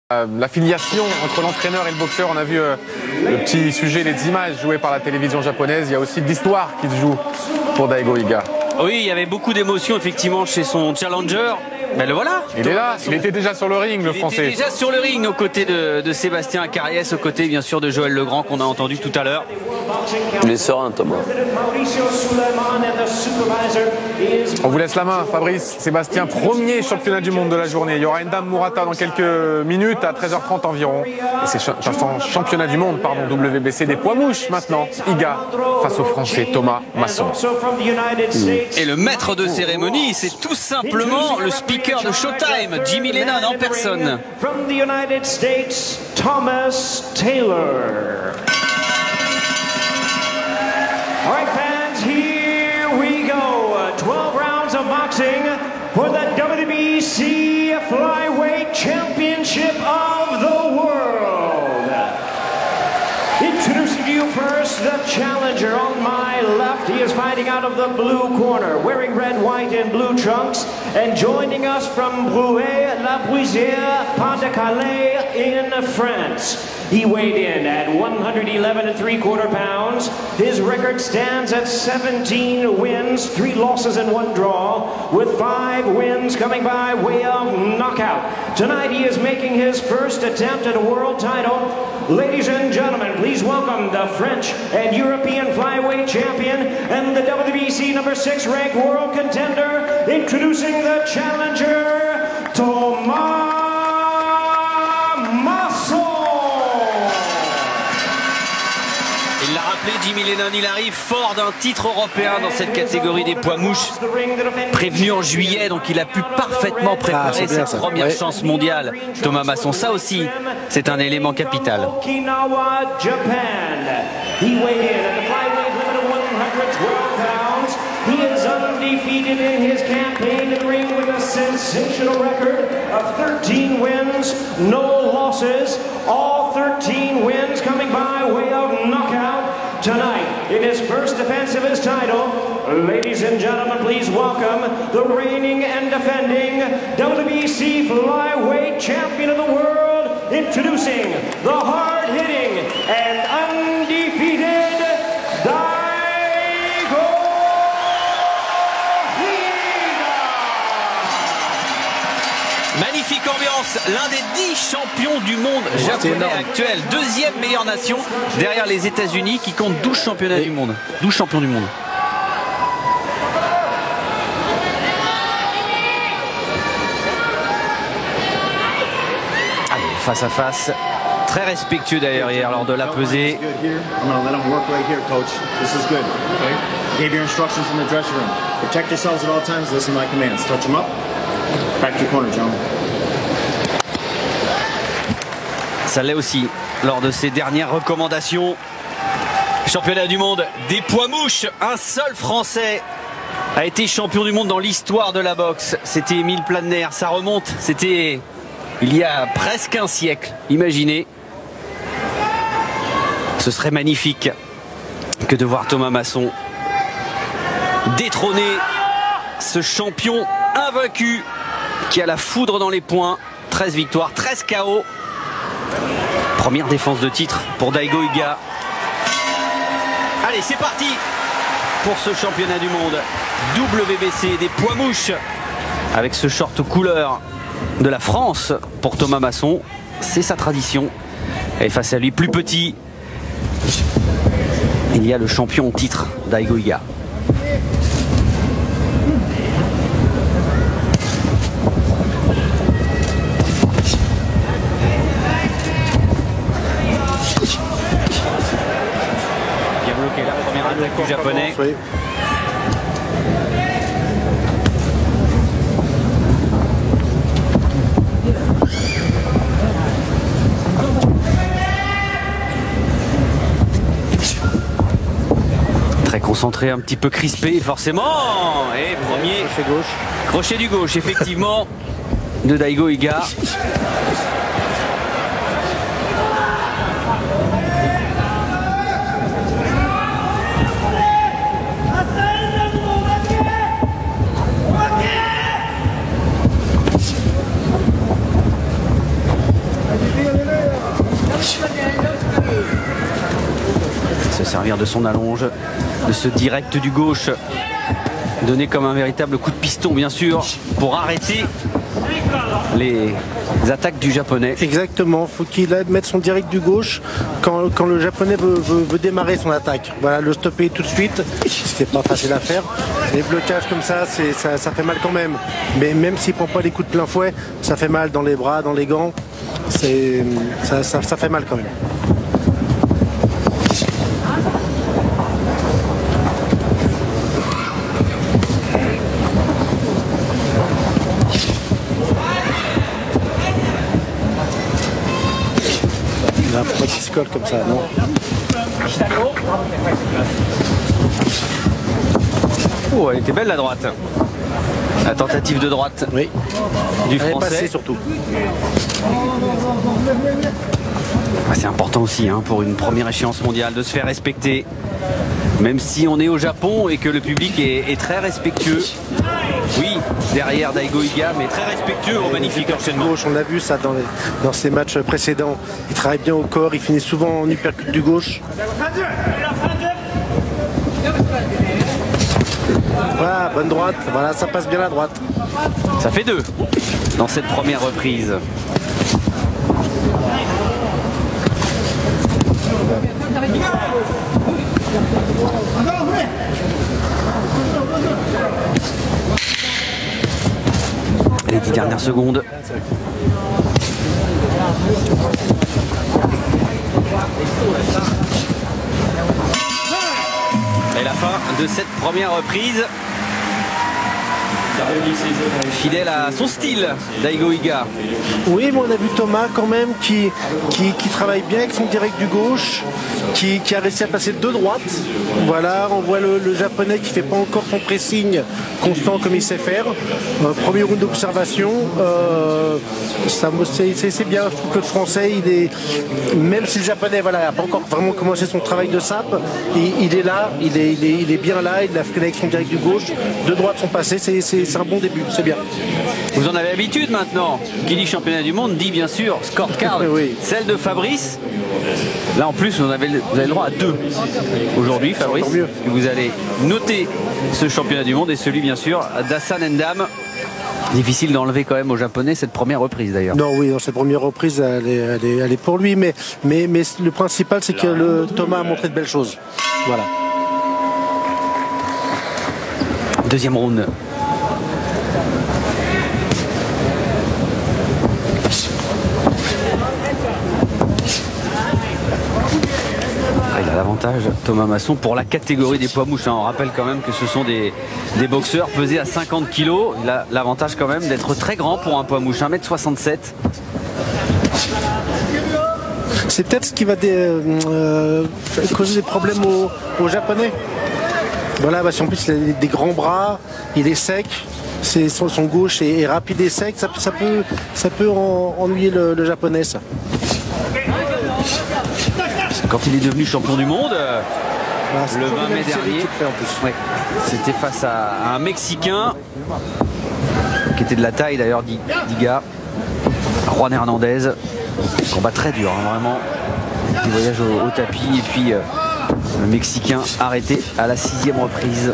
La filiation entre l'entraîneur et le boxeur, on a vu le petit sujet, les images jouées par la télévision japonaise. Il y a aussi de l'histoire qui se joue pour Daigo Iga. Oui, il y avait beaucoup d'émotions effectivement chez son challenger. Mais le voilà. Il est là, il était déjà sur le ring, le Français. Il était déjà sur le ring aux côtés de Sébastien Acariès, aux côtés bien sûr de Joël Legrand qu'on a entendu tout à l'heure. Il est serein, Thomas. On vous laisse la main, Fabrice. Sébastien, premier championnat du monde de la journée. Il y aura une dame Murata dans quelques minutes, à 13h30 environ. Et c'est championnat du monde, pardon, WBC des poids mouches maintenant. Iga face au Français Thomas Masson. Et le maître de cérémonie, c'est tout simplement le speaker de Showtime, Jimmy Lennon en personne. From the United States, Thomas Taylor. All right, fans, here we go. 12 rounds of boxing for the WBC Flyweight Championship of the World. Introducing to you first, the challenger on my left. He is fighting out of the blue corner, wearing red, white, and blue trunks. And joining us from Brouet-la-Buisière, Pas-de-Calais in France. He weighed in at 111 3/4 pounds. His record stands at 17 wins, 3 losses and 1 draw, with 5 wins coming by way of knockout. Tonight he is making his first attempt at a world title. Ladies and gentlemen, please welcome the French and European flyweight champion and the WBC number 6 ranked world contender, introducing the challenger, Thomas Masson. Il l'a rappelé, Jimmy Lennon, il arrive fort d'un titre européen dans cette catégorie des poids mouches. Prévenu en juillet, donc il a pu parfaitement préparer sa première chance mondiale. Thomas Masson, ça aussi, c'est un élément capital. Okinawa, Japan. He weighed in at the flyweight limit of 112 pounds. He is undefeated in his campaign in the ring with a sensational record of 13 wins, no losses. All 13 wins coming by way of knockout. Tonight, in his first defense of his title, ladies and gentlemen, please welcome the reigning and defending WBC Flyweight Champion of the World, introducing the hard-hitting and undefeated Daigo Iga. Magnifique ambiance, l'un des 10 champions du monde japonais actuel, deuxième meilleure nation derrière les États-Unis qui compte 12 championnats du monde, 12 champions du monde. Allez, face à face, très respectueux d'ailleurs hier lors de la pesée. Gave your instructions from the dressing room. Protect yourselves at all times, listen to my commands. Touch them up. Back to your corner, gentlemen. Ça l'est aussi lors de ses dernières recommandations. Championnat du monde des poids mouches. Un seul Français a été champion du monde dans l'histoire de la boxe. C'était Émile Planner. Ça remonte. C'était il y a presque un siècle. Imaginez. Ce serait magnifique que de voir Thomas Masson détrôner ce champion invaincu qui a la foudre dans les poings. 13 victoires, 13 KO. Première défense de titre pour Daigo Iga. Allez, c'est parti pour ce championnat du monde WBC des poids mouches. Avec ce short couleur de la France pour Thomas Masson. C'est sa tradition. Et face à lui, plus petit, il y a le champion en titre, Daigo Iga. La première attaque du japonais. Très concentré, un petit peu crispé forcément. Et premier crochet du gauche effectivement de Daigo Iga. servir de son allonge, de ce direct du gauche, donné comme un véritable coup de piston bien sûr, pour arrêter les attaques du japonais. Exactement, faut qu'il mette son direct du gauche quand le japonais veut démarrer son attaque. Voilà, le stopper tout de suite, c'est pas facile à faire. Les blocages comme ça, ça fait mal quand même. Mais même s'il prend pas les coups de plein fouet, ça fait mal dans les bras, dans les gants. Ça fait mal quand même. Faut pas qu'il se colle comme ça, non. Oh, elle était belle la droite. La tentative de droite, oui, du Français. Français. Passée, surtout. C'est important aussi hein, pour une première échéance mondiale de se faire respecter. Même si on est au Japon et que le public est très respectueux. Oui, derrière Daigo Iga, mais très respectueux au magnifique enchaînement. Gauche, on l'a vu ça dans ses matchs précédents. Il travaille bien au corps, il finit souvent en uppercut du gauche. Voilà, bonne droite, voilà, ça passe bien la droite. Ça fait 2 dans cette première reprise. Les 10 dernières secondes. Et la fin de cette première reprise. Fidèle à son style, Daigo Iga. Oui, mais on a vu Thomas quand même qui travaille bien avec son direct du gauche, qui a réussi à passer 2 droites. Voilà, on voit le japonais qui fait pas encore son pressing constant comme il sait faire. Premier round d'observation, c'est bien. Je trouve que le français, même si le japonais n'a pas encore vraiment commencé son travail de sape, il est là, il est bien là, il a fait avec son direct du gauche. 2 droites sont passées, c'est un bon début, c'est bien. Vous en avez l'habitude maintenant. Qui dit championnat du monde dit bien sûr scorecard. Oui. Celle de Fabrice. Là en plus vous avez le droit à 2 aujourd'hui Fabrice. Vous allez noter ce championnat du monde et celui bien sûr d'Hassan N'Dam. Difficile d'enlever quand même au japonais cette première reprise d'ailleurs. Non, oui, cette première reprise elle est pour lui, mais le principal c'est que Thomas a montré de belles choses. Voilà. Deuxième round. Il a l'avantage, Thomas Masson, pour la catégorie des poids mouches. On rappelle quand même que ce sont des boxeurs pesés à 50 kg. Il a l'avantage quand même d'être très grand pour un poids mouche, 1m67. C'est peut-être ce qui va causer des problèmes aux Japonais. Voilà, parce qu'en plus il a des grands bras, il est sec, son gauche est rapide et sec, ça peut ennuyer le japonais ça. Quand il est devenu champion du monde, le 20 mai dernier, ouais, c'était face à un Mexicain qui était de la taille d'ailleurs d'Iga, Juan Hernandez. Combat très dur, hein, vraiment. Des voyages au tapis et puis le Mexicain arrêté à la 6e reprise.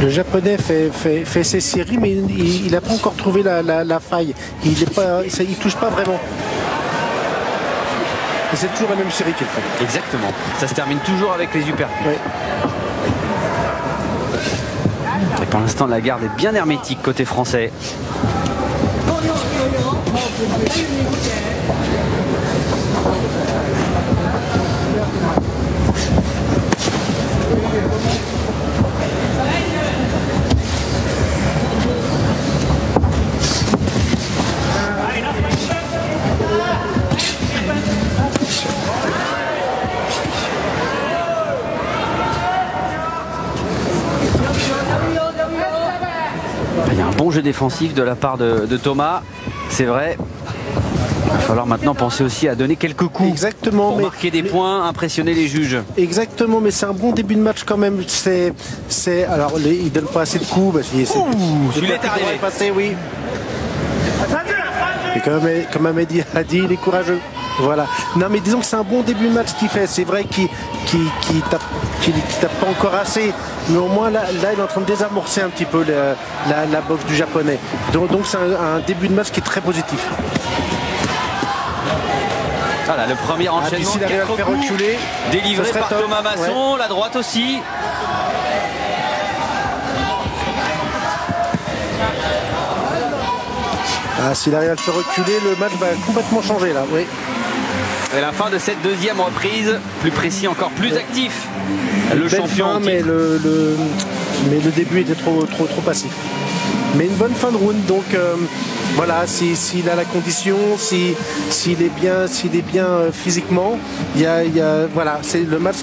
Le japonais fait ses séries, mais il n'a pas encore trouvé la faille. Il touche pas vraiment. Et c'est toujours la même série qu'il fait. Exactement. Ça se termine toujours avec les uppercuts. Oui. Et pour l'instant, la garde est bien hermétique côté français. Il y a un bon jeu défensif de la part de Thomas. c'est vrai. Il va falloir maintenant penser aussi à donner quelques coups. Exactement, pour marquer des points, impressionner les juges. Exactement, mais c'est un bon début de match quand même. Alors, il donne pas assez de coups. Parce qu'il celui-là est arrivé. Passé, oui. Et comme Amédi a dit, il est courageux. Voilà. Non, mais disons que c'est un bon début de match qu'il fait. C'est vrai qu'il tape pas encore assez, mais au moins là, il est en train de désamorcer un petit peu la boxe du japonais. Donc c'est un début de match qui est très positif. Voilà, le premier enchaînement, s'il arrive à le faire reculer, délivré par top. Thomas Masson, ouais. La droite aussi. S'il arrive à le faire reculer, le match va complètement changer là, oui. Et la fin de cette deuxième reprise, plus précis, encore plus actif. Le champion. Fin, mais le début était trop passif. Mais une bonne fin de round, donc voilà, s'il a la condition, s'il est bien physiquement, voilà, c'est le match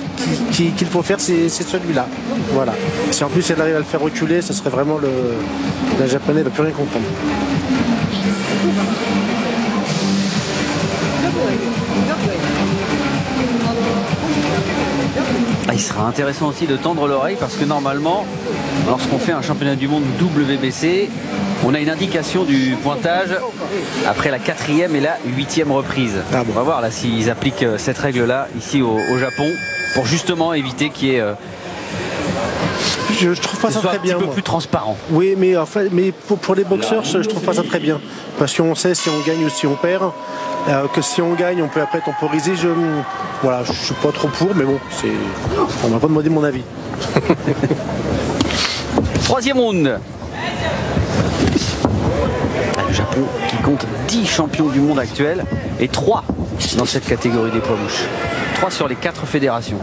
qu'il faut faire, c'est celui-là. Voilà. Si en plus elle arrive à le faire reculer, ce serait vraiment la japonaise ne va plus rien comprendre. Il sera intéressant aussi de tendre l'oreille parce que normalement, lorsqu'on fait un championnat du monde WBC, on a une indication du pointage après la 4e et la 8e reprise. On va voir là s'ils appliquent cette règle-là ici au Japon pour justement éviter qu'il y ait je trouve pas ça très bien. Un petit peu plus transparent. Oui, mais en fait, pour les boxeurs, je trouve pas ça très bien. Parce qu'on sait si on gagne ou si on perd. Que si on gagne, on peut après temporiser. Voilà, je suis pas trop pour, mais bon, on m'a pas demandé mon avis. Troisième round. Le Japon qui compte 10 champions du monde actuels et 3 dans cette catégorie des poids mouches. 3 sur les 4 fédérations.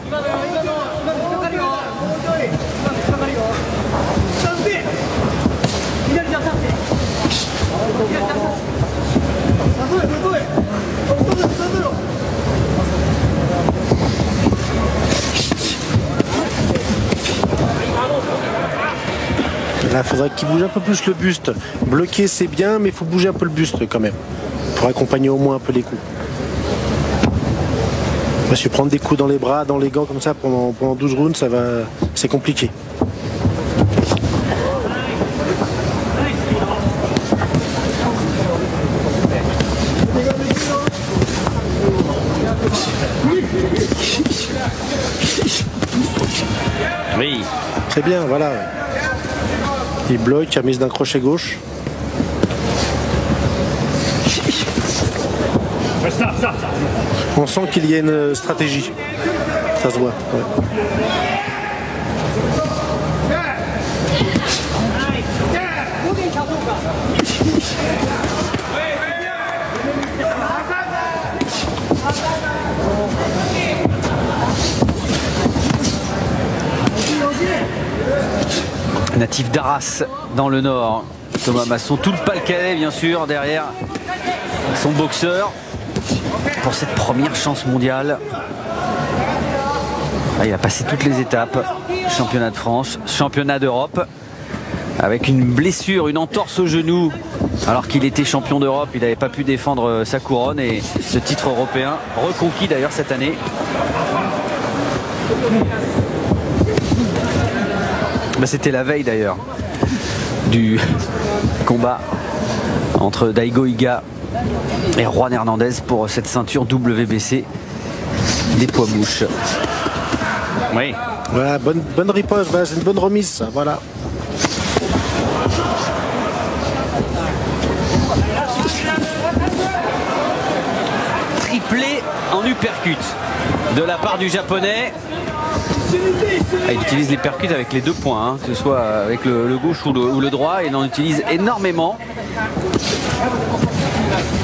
Là, il faudrait qu'il bouge un peu plus le buste. Bloquer, c'est bien, mais il faut bouger un peu le buste quand même. Pour accompagner au moins un peu les coups. Parce que prendre des coups dans les bras, dans les gants comme ça pendant 12 rounds, c'est compliqué. Oui. C'est bien, voilà. Il bloque à mise d'un crochet gauche. On sent qu'il y a une stratégie. Ça se voit. Ouais. Natif d'Arras dans le nord. Thomas Masson, tout le Pas-de-Calais bien sûr derrière son boxeur pour cette première chance mondiale. Là, il a passé toutes les étapes. Championnat de France, championnat d'Europe. Avec une blessure, une entorse au genou. Alors qu'il était champion d'Europe, il n'avait pas pu défendre sa couronne et ce titre européen, reconquis d'ailleurs cette année. C'était la veille d'ailleurs du combat entre Daigo Iga et Juan Hernandez pour cette ceinture WBC des poids mouches. Oui. Voilà, bonne riposte, voilà, c'est une bonne remise ça, voilà. Triplé en uppercut de la part du japonais. Il utilise les percutes avec les deux poings, hein, que ce soit avec le gauche ou le droit, et il en utilise énormément.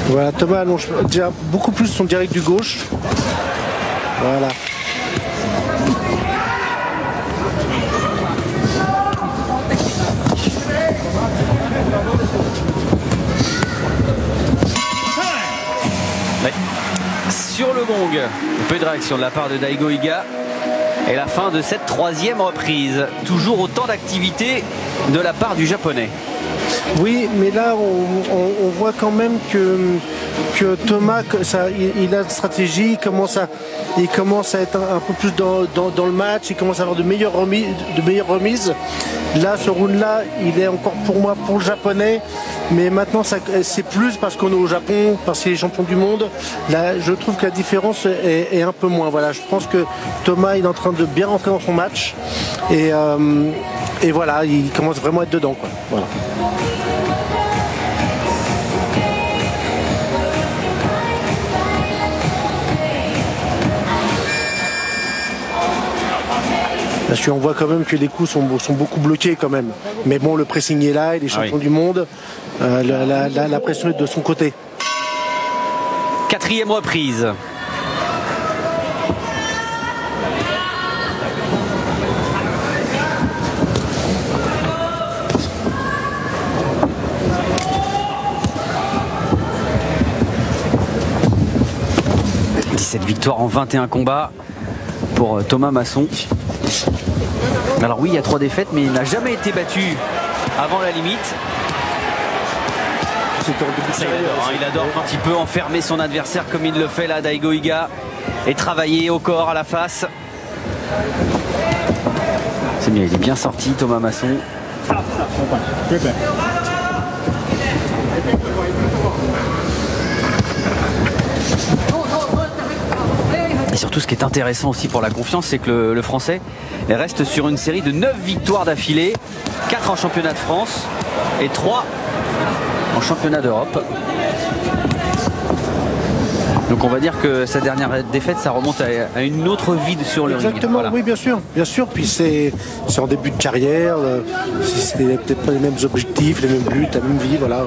Voilà, Thomas allonge déjà beaucoup plus son direct du gauche. Voilà. Ouais. Sur le gong, peu de réaction de la part de Daigo Iga. Et la fin de cette troisième reprise. Toujours autant d'activité de la part du japonais. Oui, mais là, on voit quand même que Thomas, il a une stratégie, il commence à être un peu plus dans le match, il commence à avoir de meilleures remises. Là, ce round-là, il est encore pour moi, pour le japonais, mais maintenant, c'est plus parce qu'on est au Japon, parce qu'il est champion du monde. Là, je trouve que la différence est un peu moins. Voilà, je pense que Thomas, il est en train de bien rentrer dans son match, et voilà, il commence vraiment à être dedans, quoi. Voilà. Parce qu'on voit quand même que les coups sont beaucoup bloqués quand même. Mais bon, le pressing est là, il est champion du monde. La pression est de son côté. 4e reprise. Cette victoire en 21 combats pour Thomas Masson. Alors oui, il y a 3 défaites, mais il n'a jamais été battu avant la limite. Il adore quand il peut enfermer son adversaire comme il le fait là, Daigo Iga, et travailler au corps, à la face. C'est bien, il est bien sorti, Thomas Masson. Et surtout, ce qui est intéressant aussi pour la confiance, c'est que le Français reste sur une série de 9 victoires d'affilée, 4 en championnat de France et 3 en championnat d'Europe. Donc on va dire que sa dernière défaite, ça remonte à une autre vie sur le ring. Exactement, voilà. Oui, bien sûr. Puis c'est en début de carrière, c'était peut-être pas les mêmes objectifs, les mêmes buts, la même vie, voilà.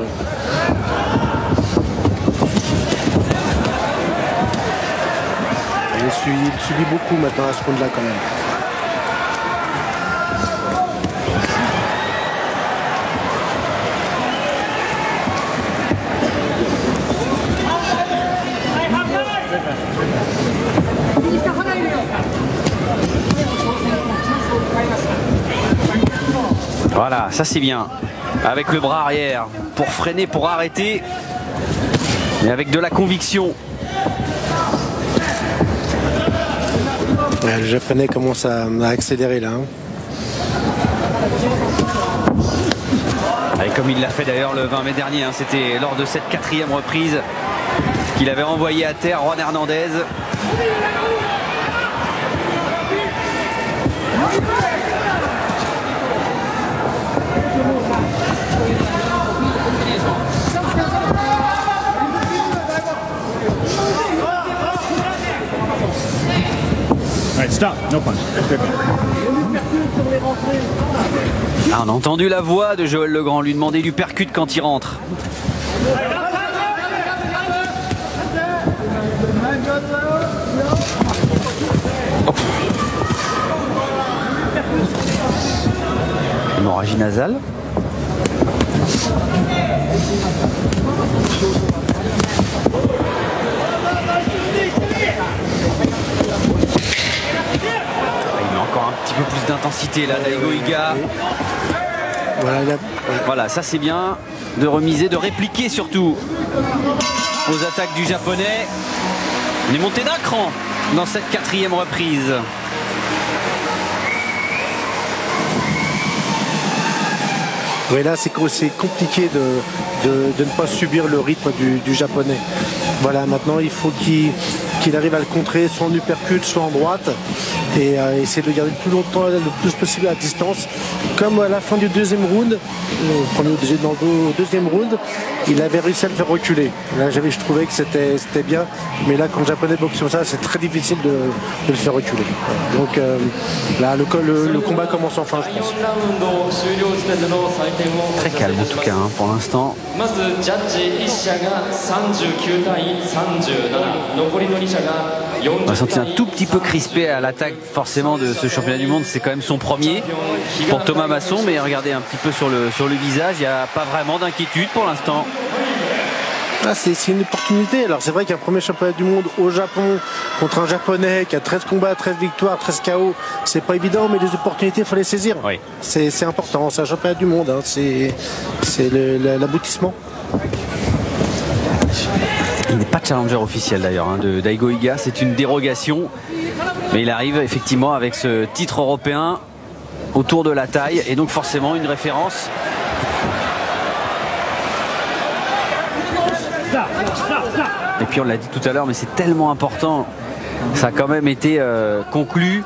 Il subit beaucoup maintenant à ce round-là quand même. Voilà, ça c'est bien. Avec le bras arrière, pour freiner, pour arrêter, mais avec de la conviction. Ouais, le japonais commence à accélérer là. Et comme il l'a fait d'ailleurs le 20 mai dernier, hein, c'était lors de cette 4e reprise qu'il avait envoyé à terre Juan Hernandez. Stop, no punch. Ah, on a entendu la voix de Joël Legrand lui demander du percute quand il rentre. Oh. Hémorragie nasale. Un petit peu plus d'intensité là, Daigo Iga. Voilà, ça c'est bien de remiser, de répliquer surtout aux attaques du japonais. On est monté d'un cran dans cette 4e reprise. Oui, là c'est compliqué de ne pas subir le rythme du japonais. Voilà, maintenant il faut qu'il arrive à le contrer, soit en uppercut, soit en droite, et essayer de le garder le plus longtemps, le plus possible à distance. Comme à la fin du 2e round, dans le 2e round, il avait réussi à le faire reculer. Là, je trouvais que c'était bien, mais là, quand le japonais boxe comme ça, c'est très difficile de le faire reculer. Donc là, le combat commence enfin, je pense. Très calme en tout cas, hein, pour l'instant. On a senti un tout petit peu crispé à l'attaque forcément de ce championnat du monde. C'est quand même son premier pour Thomas Masson, mais regardez un petit peu sur le visage, il n'y a pas vraiment d'inquiétude pour l'instant. Ah, c'est une opportunité. Alors c'est vrai qu'un premier championnat du monde au Japon contre un Japonais qui a 13 combats, 13 victoires, 13 KO, c'est pas évident, mais les opportunités, il faut les saisir. Oui. C'est important, c'est un championnat du monde, hein. C'est l'aboutissement. Il n'est pas challenger officiel d'ailleurs hein, de Daigo Iga, c'est une dérogation. Mais il arrive effectivement avec ce titre européen autour de la taille et donc forcément une référence. Et puis on l'a dit tout à l'heure, mais c'est tellement important. Ça a quand même été conclu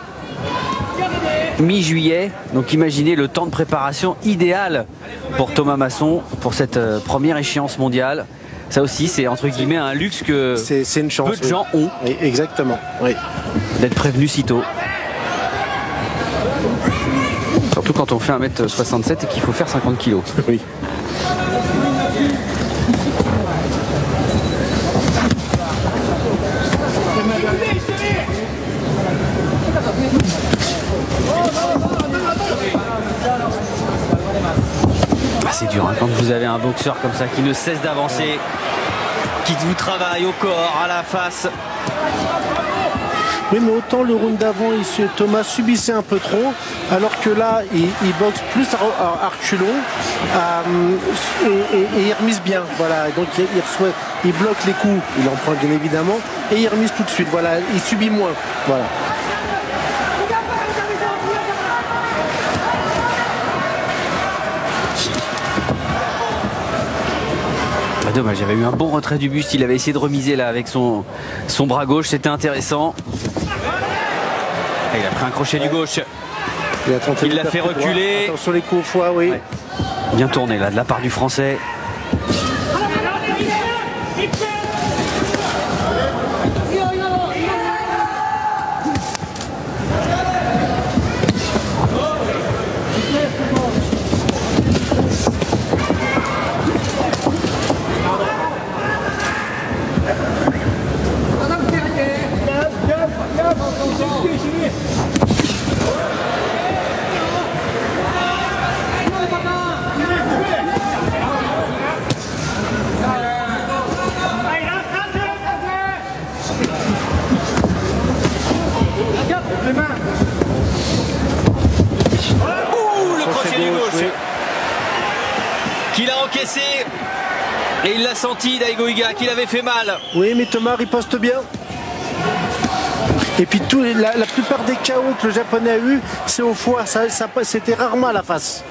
mi-juillet. Donc imaginez le temps de préparation idéal pour Thomas Masson pour cette première échéance mondiale. Ça aussi, c'est entre guillemets un luxe que c'est une chance, peu de gens ont. Oui, exactement. Oui. D'être prévenu si tôt. Surtout quand on fait 1m67 et qu'il faut faire 50 kg. Oui. C'est dur hein, quand vous avez un boxeur comme ça qui ne cesse d'avancer, qui vous travaille au corps, à la face. Oui, mais autant le round d'avant, Thomas subissait un peu trop, alors que là, il boxe plus à reculons et il remise bien. Voilà, donc il bloque les coups, il en prend bien évidemment, et il remise tout de suite. Voilà, il subit moins. Voilà. Dommage, il y avait eu un bon retrait du buste, il avait essayé de remiser là avec son bras gauche, c'était intéressant. Et il a pris un crochet du gauche. Il l'a fait reculer. Attention les coups au foie, oui. Ouais. Bien tourné là de la part du Français. Qu'il a encaissé et il l'a senti Daigo Iga qu'il avait fait mal. Oui, mais Thomas riposte bien. Et puis la plupart des KO que le Japonais a eu, c'est au foie. C'était rarement à la face.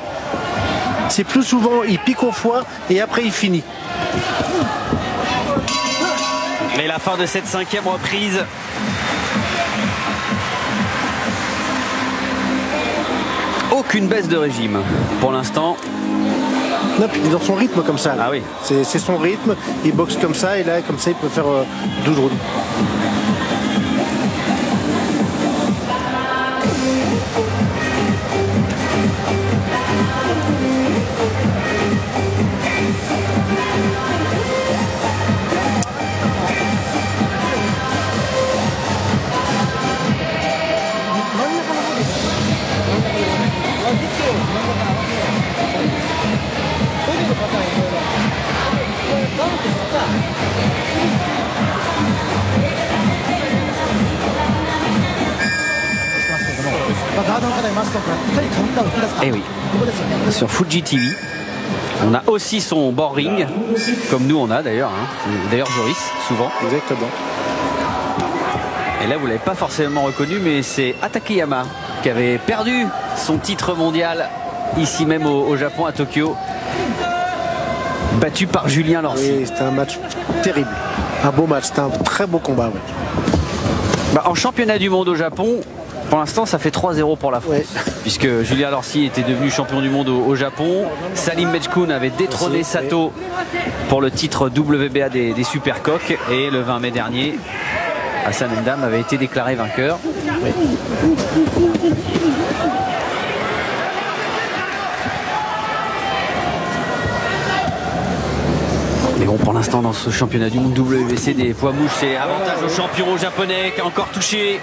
C'est plus souvent il pique au foie et après il finit. Mais la fin de cette 5e reprise. Aucune baisse de régime pour l'instant. Non, puis il est dans son rythme comme ça. Ah oui. C'est son rythme, il boxe comme ça et là comme ça il peut faire 12 rounds. Et oui, sur Fuji TV, on a aussi son board ring, comme nous on a d'ailleurs, hein. D'ailleurs Joris, souvent. Exactement. Et là vous l'avez pas forcément reconnu, mais c'est Atakeyama qui avait perdu son titre mondial ici même au Japon, à Tokyo, battu par Julien Lorcy. Oui, c'était un match terrible, un beau match, c'était un très beau combat. Ouais. Bah, en championnat du monde au Japon, pour l'instant ça fait 3-0 pour la France, ouais. Puisque Julien Lorcy était devenu champion du monde au Japon. Salim Mechkoun avait détrôné Sato pour le titre WBA des Supercoques, et le 20 mai dernier Hassan N'Dam avait été déclaré vainqueur. Oui. Mais Bon, pour l'instant, dans ce championnat du monde WBC des poids mouches, c'est avantage au champion japonais qui a encore touché.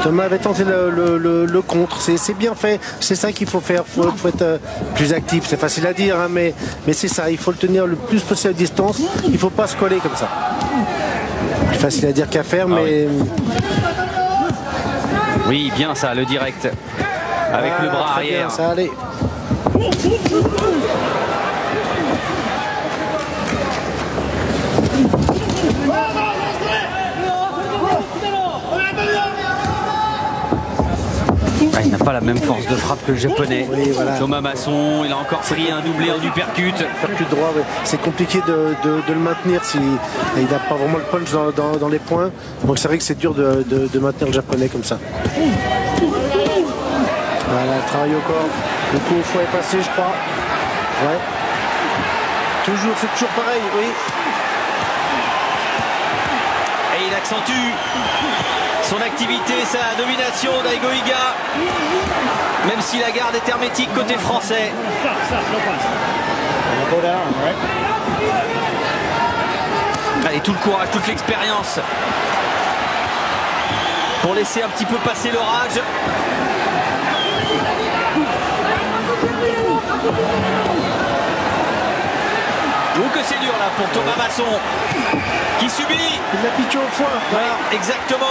Thomas avait tenté le contre, c'est bien fait, c'est ça qu'il faut faire, faut être plus actif, c'est facile à dire, hein, mais c'est ça, il faut le tenir le plus possible à distance, il ne faut pas se coller comme ça. Plus facile à dire qu'à faire, mais... Oui, bien ça, le direct, avec le bras arrière. Bien, ça allait. Il n'a pas la même force de frappe que le japonais. Oui, voilà. Thomas Masson, il a encore pris un doublé en uppercut. Percute droit, ouais. C'est compliqué de le maintenir si il n'a pas vraiment le punch dans les points. Donc c'est vrai que c'est dur de maintenir le japonais comme ça. Voilà, le travail au corps. Le coup au foie est passé, je crois. Ouais. Toujours, c'est toujours pareil, oui. Et il accentue son activité, sa domination Daigo Iga, même si la garde est hermétique côté français. Allez, tout le courage, toute l'expérience pour laisser un petit peu passer l'orage. Oh que c'est dur là pour Thomas Masson qui subit. Il l'a piqué au foie. Voilà. Ouais, exactement.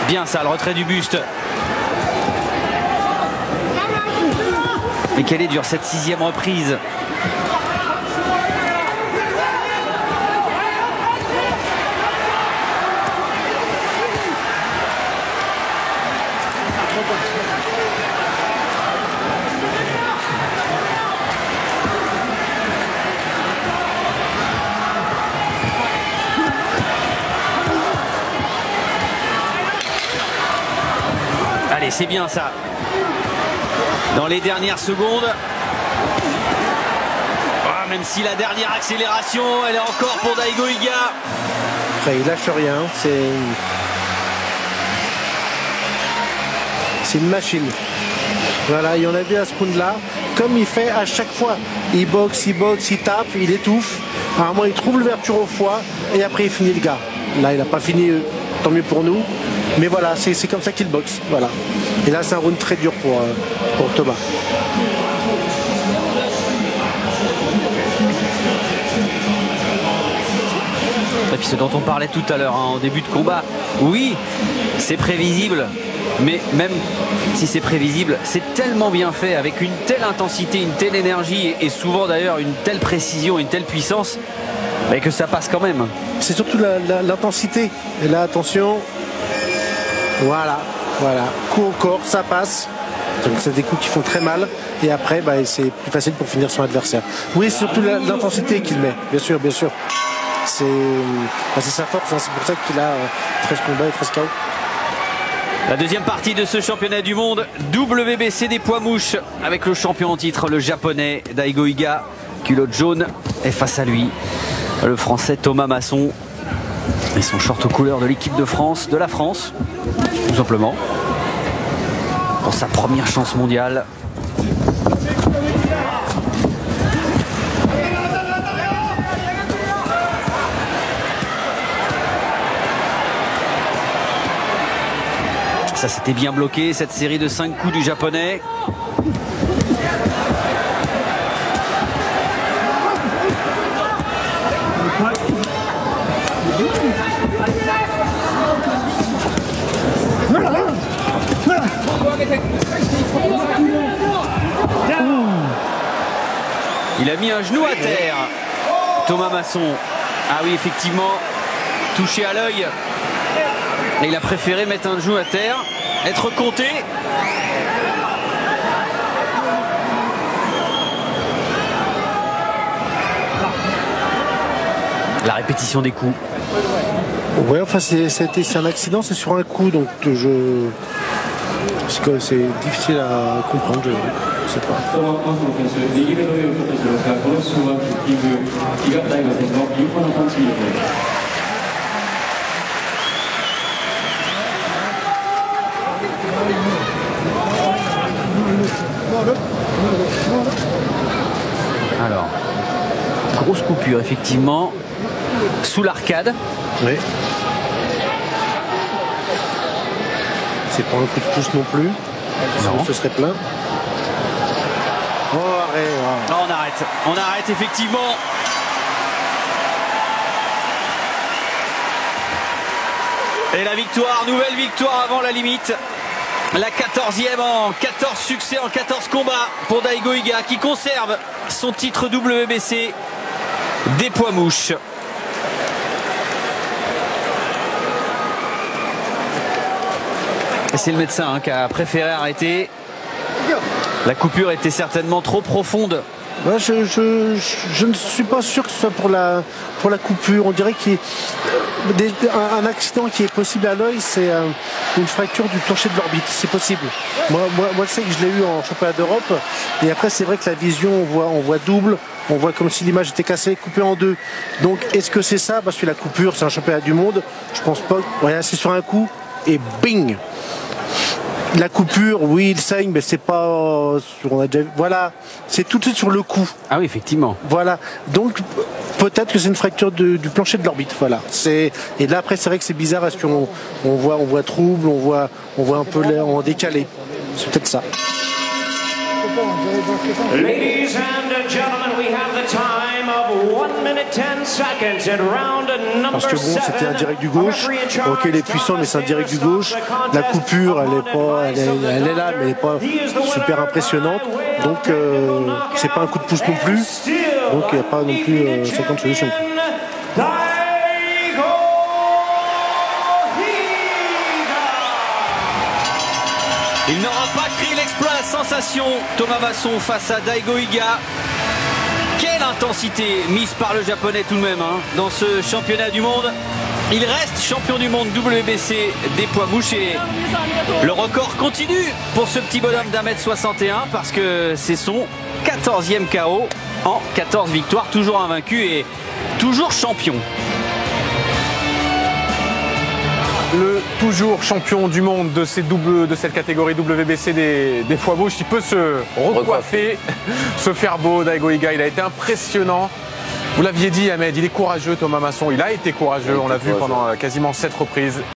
Bien ça, le retrait du buste. Mais quelle est dure cette 6e reprise. Allez, c'est bien ça. Dans les dernières secondes. Ah, même si la dernière accélération, elle est encore pour Daigo Iga. Après, il lâche rien. C'est une machine. Voilà, et on a vu à ce round-là, comme il fait à chaque fois. Il boxe, il tape, il étouffe. À un moment, il trouve l'ouverture au foie et après, il finit le gars. Là, il n'a pas fini, tant mieux pour nous. Mais voilà, c'est comme ça qu'il boxe. Voilà. Et là, c'est un round très dur pour Thomas. Et puis ce dont on parlait tout à l'heure, hein, en début de combat, oui, c'est prévisible. Mais même si c'est prévisible, c'est tellement bien fait, avec une telle intensité, une telle énergie, et souvent d'ailleurs une telle précision, une telle puissance, mais que ça passe quand même. C'est surtout l'intensité. Et là, attention. Voilà. Coup au corps, ça passe. Donc c'est des coups qui font très mal. Et après, c'est plus facile pour finir son adversaire. Oui, c'est surtout l'intensité qu'il met. Bien sûr. C'est sa force. Hein. C'est pour ça qu'il a 13 combats et 13 KO. La deuxième partie de ce championnat du monde WBC des poids mouches, avec le champion en titre, le japonais Daigo Iga, culotte jaune, et face à lui le français Thomas Masson et son short aux couleurs de l'équipe de France, de la France, tout simplement, pour sa première chance mondiale. Ça s'était bien bloqué, cette série de 5 coups du japonais. Il a mis un genou à terre, Thomas Masson. Ah oui, effectivement, touché à l'œil. Et il a préféré mettre un genou à terre, être compté. La répétition des coups. Ouais, enfin c'est un accident, c'est sur un coup, donc c'est difficile à comprendre, je sais pas. Alors, Grosse coupure, effectivement. Sous l'arcade. Oui. C'est pas un coup de pouce non plus. Sinon ce serait plein. Oh, arrête. Oh, on arrête effectivement. Et la victoire, nouvelle victoire avant la limite. La 14e en 14 succès en 14 combats pour Daigo Iga qui conserve son titre WBC des poids mouches. Et c'est le médecin qui a préféré arrêter. La coupure était certainement trop profonde. Ouais, je ne suis pas sûr que ce soit pour la coupure. On dirait qu'il y a un accident qui est possible à l'œil, c'est une fracture du plancher de l'orbite. C'est possible. Moi, je sais que je l'ai eu en championnat d'Europe. Et après, c'est vrai que la vision, on voit double. On voit comme si l'image était cassée, coupée en deux. Donc, est-ce que c'est ça? Parce que la coupure, c'est un championnat du monde. Je pense pas. Voilà, c'est sur un coup et bing. La coupure, oui, il saigne, mais c'est pas. On a déjà, voilà, c'est tout de suite sur le coup. Ah oui, effectivement. Voilà, donc peut-être que c'est une fracture du plancher de l'orbite. Voilà. Et là après, c'est vrai que c'est bizarre parce qu'on voit trouble, on voit un peu l'air en décalé. C'est peut-être ça. Ladies and gentlemen, we have the time of 1 minute 10 seconds in round number 7. Parce que bon, c'était un direct du gauche. Ok, il est puissant, mais c'est un direct du gauche. La coupure, elle est là, mais elle n'est pas super impressionnante. Donc, c'est pas un coup de pouce non plus. Donc, il n'y a pas non plus 50 solutions. Il n'aura pas crié l'exploit, la sensation. Thomas Masson face à Daigo Iga. Quelle intensité mise par le japonais tout de même dans ce championnat du monde. Il reste champion du monde WBC des poids mouches et le record continue pour ce petit bonhomme d'1m61 parce que c'est son 14e KO en 14 victoires, toujours invaincu et toujours champion. Le toujours champion du monde de cette catégorie WBC des poids mouches, il peut se recoiffer, se faire beau. Daigo Iga, il a été impressionnant. Vous l'aviez dit, Ahmed, il est courageux, Thomas Masson. Il a été courageux, on l'a vu pendant quasiment 7 reprises.